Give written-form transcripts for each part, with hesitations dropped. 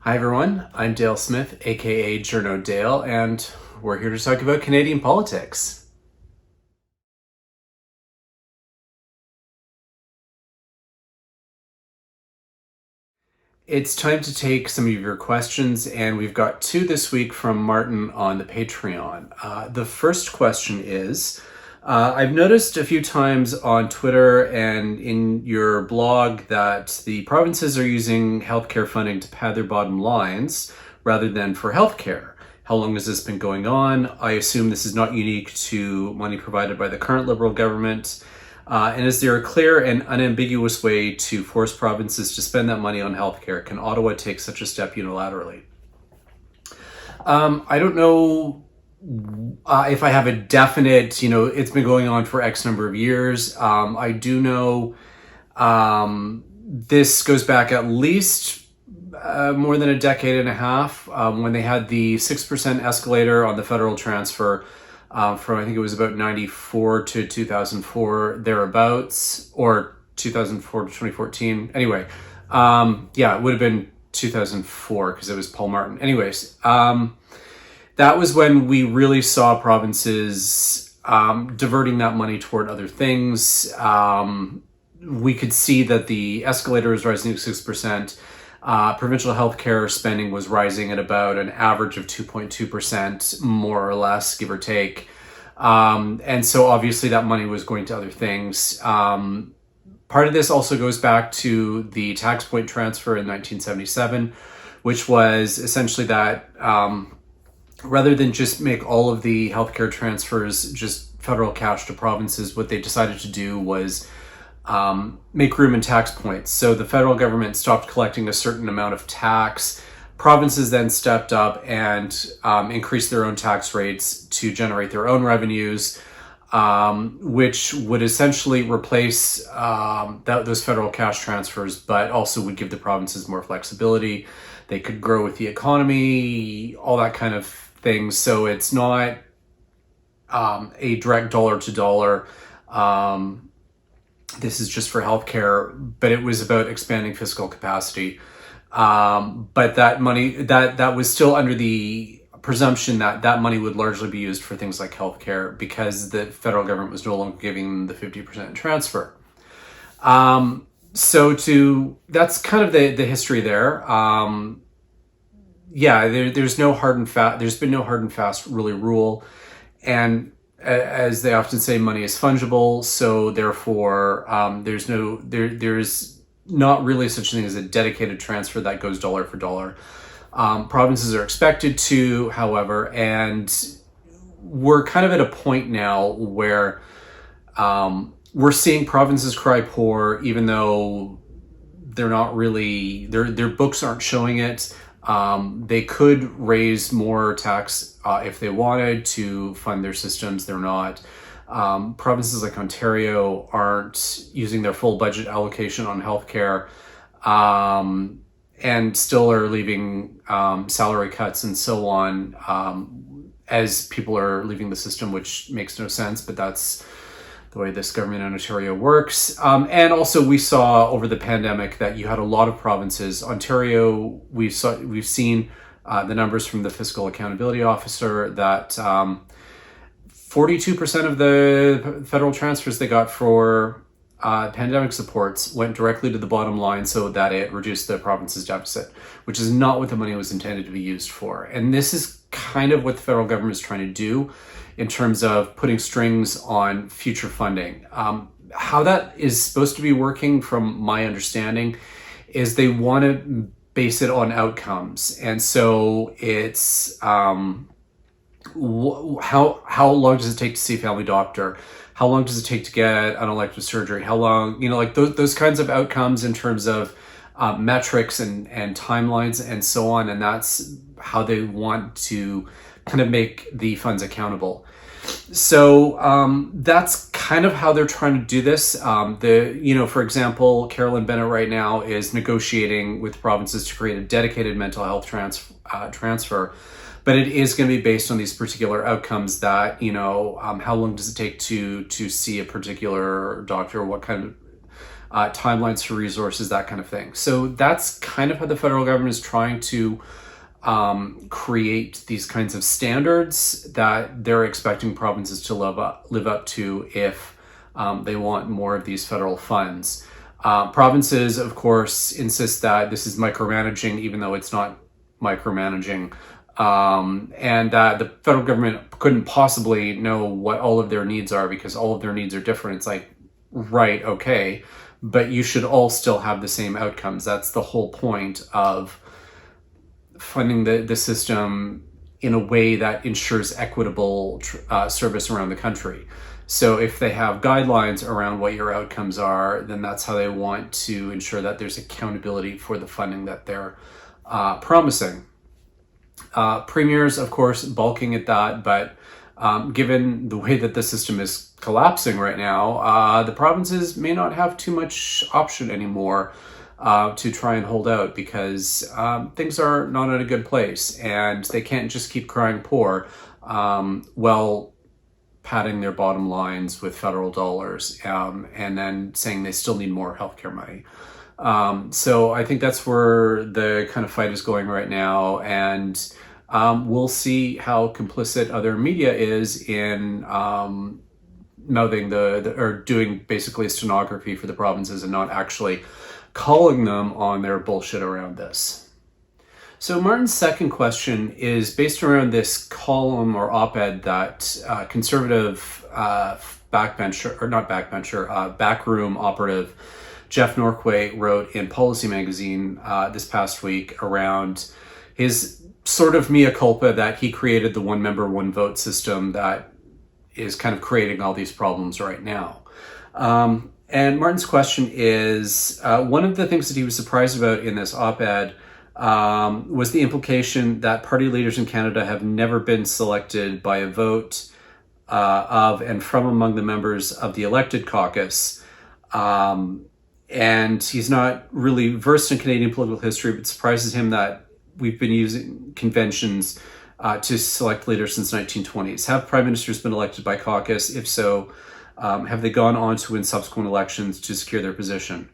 Hi everyone, I'm Dale Smith, aka Journo Dale, and we're here to talk about Canadian politics. It's time to take some of your questions, and we've got two this week from Martin on the Patreon. The first question is, I've noticed a few times on Twitter and in your blog that the provinces are using healthcare funding to pad their bottom lines rather than for healthcare. How long has this been going on? I assume this is not unique to money provided by the current Liberal government. And is there a clear and unambiguous way to force provinces to spend that money on healthcare? Can Ottawa take such a step unilaterally? I don't know if I have a definite, it's been going on for X number of years. I do know this goes back at least more than a decade and a half when they had the 6% escalator on the federal transfer from I think it was about 94 to 2004 thereabouts, or 2004 to 2014. Anyway, it would have been 2004 because it was Paul Martin. Anyways, that was when we really saw provinces diverting that money toward other things. We could see that the escalator was rising to 6%. Provincial healthcare spending was rising at about an average of 2.2%, more or less, give or take. And so obviously that money was going to other things. Part of this also goes back to the tax point transfer in 1977, which was essentially that rather than just make all of the healthcare transfers just federal cash to provinces, what they decided to do was make room in tax points. So the federal government stopped collecting a certain amount of tax. Provinces then stepped up and increased their own tax rates to generate their own revenues, which would essentially replace those federal cash transfers, but also would give the provinces more flexibility. They could grow with the economy, all that kind of thing. So it's not a direct dollar to dollar. This is just for healthcare, but it was about expanding fiscal capacity. But that money, that was still under the presumption that that money would largely be used for things like healthcare because the federal government was no longer giving the 50% transfer. That's kind of the history there. There's no hard and fast. There's been no hard and fast really rule, and as they often say, money is fungible. So therefore, there's not really such a thing as a dedicated transfer that goes dollar for dollar. Provinces are expected to, however, and we're kind of at a point now where we're seeing provinces cry poor, even though they're not really, their books aren't showing it. They could raise more tax if they wanted to fund their systems. They're not. Provinces like Ontario aren't using their full budget allocation on healthcare, and still are leaving salary cuts and so on as people are leaving the system, which makes no sense, but that's the way this government in Ontario works. And also we saw over the pandemic that you had a lot of provinces. Ontario, we've seen the numbers from the Fiscal Accountability Officer that 42% of the federal transfers they got for pandemic supports went directly to the bottom line so that it reduced the province's deficit, which is not what the money was intended to be used for. And this is kind of what the federal government is trying to do in terms of putting strings on future funding. How that is supposed to be working, from my understanding, is they want to base it on outcomes. And so it's how long does it take to see a family doctor? How long does it take to get an elective surgery? How long, like those kinds of outcomes in terms of metrics and timelines and so on. And that's how they want to kind of make the funds accountable. So that's kind of how they're trying to do this. For example, Carolyn Bennett right now is negotiating with provinces to create a dedicated mental health transfer. But it is going to be based on these particular outcomes that, how long does it take to see a particular doctor? What kind timelines for resources, that kind of thing. So that's kind of how the federal government is trying to create these kinds of standards that they're expecting provinces to live up to if they want more of these federal funds. Provinces, of course, insist that this is micromanaging, even though it's not micromanaging, and that the federal government couldn't possibly know what all of their needs are because all of their needs are different. It's like, right, okay, but you should all still have the same outcomes. That's the whole point of funding the system in a way that ensures equitable service around the country. So if they have guidelines around what your outcomes are, then that's how they want to ensure that there's accountability for the funding that they're promising. Premiers, of course, balking at that, but given the way that the system is collapsing right now, the provinces may not have too much option anymore to try and hold out because things are not in a good place and they can't just keep crying poor while padding their bottom lines with federal dollars and then saying they still need more healthcare money. So I think that's where the kind of fight is going right now, and we'll see how complicit other media is in mouthing or doing basically a stenography for the provinces and not actually calling them on their bullshit around this. So Martin's second question is based around this column or op-ed that conservative backroom operative Jeff Norquay wrote in Policy Magazine this past week around his sort of mea culpa that he created the one member, one vote system that is kind of creating all these problems right now. And Martin's question is, one of the things that he was surprised about in this op-ed was the implication that party leaders in Canada have never been selected by a vote of and from among the members of the elected caucus. And he's not really versed in Canadian political history, but it surprises him that we've been using conventions to select leaders since 1920s. Have prime ministers been elected by caucus? If so, have they gone on to win subsequent elections to secure their position?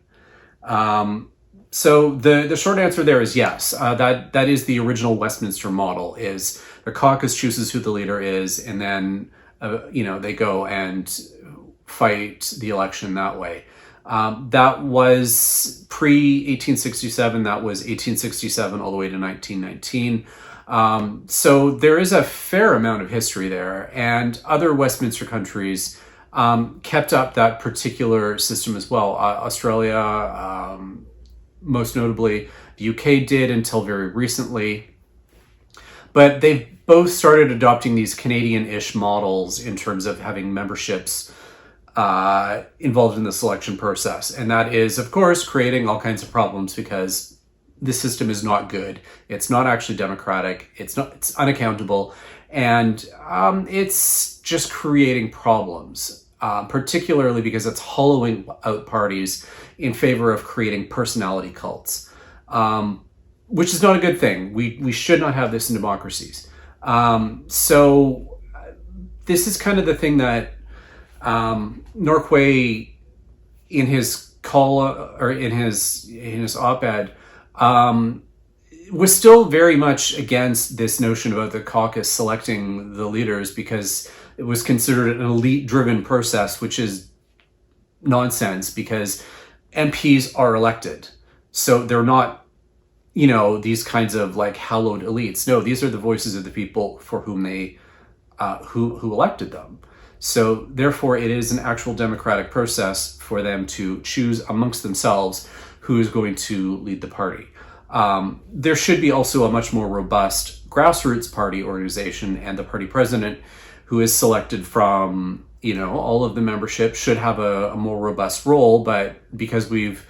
So the short answer there is yes. That is the original Westminster model. Is the caucus chooses who the leader is, and then they go and fight the election that way. That was pre-1867. That was 1867 all the way to 1919. So there is a fair amount of history there, and other Westminster countries kept up that particular system as well. Australia, most notably, the UK did until very recently. But they've both started adopting these Canadian-ish models in terms of having memberships involved in the selection process. And that is, of course, creating all kinds of problems because the system is not good. It's not actually democratic. It's unaccountable. And it's just creating problems, particularly because it's hollowing out parties in favor of creating personality cults, which is not a good thing. We should not have this in democracies. So this is kind of the thing that Norquay, in his call or in his op-ed, was still very much against this notion about the caucus selecting the leaders because it was considered an elite-driven process, which is nonsense because MPs are elected. So they're not, these kinds of like hallowed elites. No, these are the voices of the people for whom they, who elected them. So therefore, it is an actual democratic process for them to choose amongst themselves who is going to lead the party. There should be also a much more robust grassroots party organization, and the party president, who is selected from, all of the membership, should have a more robust role. But because we've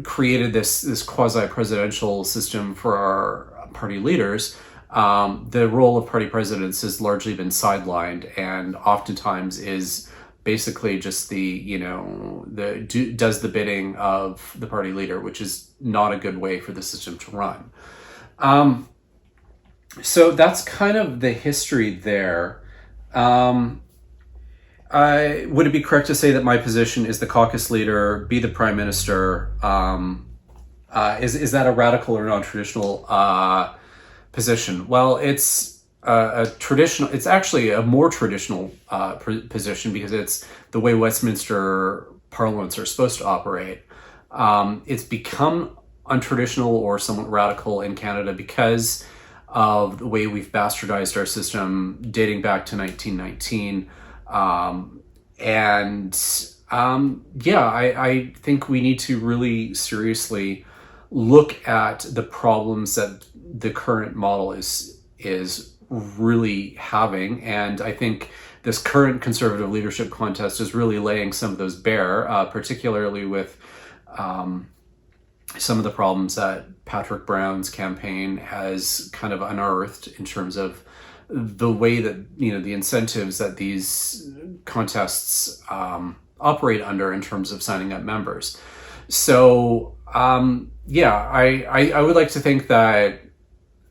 created this quasi-presidential system for our party leaders, the role of party presidents has largely been sidelined, and oftentimes is basically just does the bidding of the party leader, which is not a good way for the system to run. So that's kind of the history there. would it be correct to say that my position is the caucus leader, be the prime minister? Is that a radical or non-traditional position? Well, it's a traditional. It's actually a more traditional position because it's the way Westminster parliaments are supposed to operate. It's become untraditional or somewhat radical in Canada because of the way we've bastardized our system dating back to 1919. I think we need to really seriously look at the problems that the current model is really having, and I think this current Conservative leadership contest is really laying some of those bare, particularly with some of the problems that Patrick Brown's campaign has kind of unearthed in terms of the way that, you know, the incentives that these contests operate under in terms of signing up members. So I would like to think that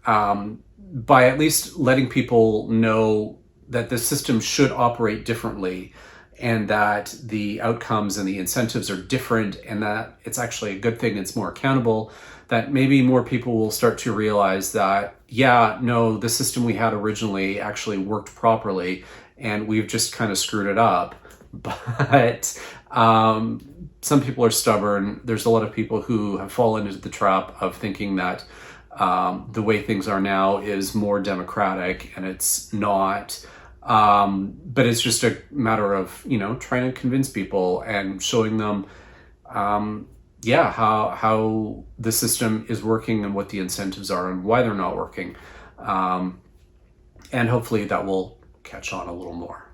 by at least letting people know that the system should operate differently and that the outcomes and the incentives are different and that it's actually a good thing, it's more accountable, that maybe more people will start to realize that, the system we had originally actually worked properly and we've just kind of screwed it up. But some people are stubborn. There's a lot of people who have fallen into the trap of thinking that the way things are now is more democratic, and it's not. But it's just a matter of, trying to convince people and showing them, how the system is working and what the incentives are and why they're not working. And hopefully that will catch on a little more.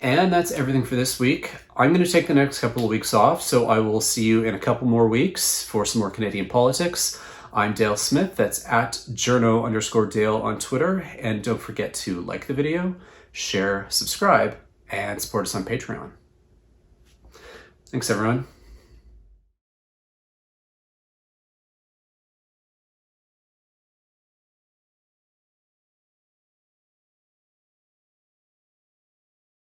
And that's everything for this week. I'm going to take the next couple of weeks off, so I will see you in a couple more weeks for some more Canadian politics. I'm Dale Smith. That's at journo_Dale on Twitter. And don't forget to like the video, share, subscribe, and support us on Patreon. Thanks, everyone.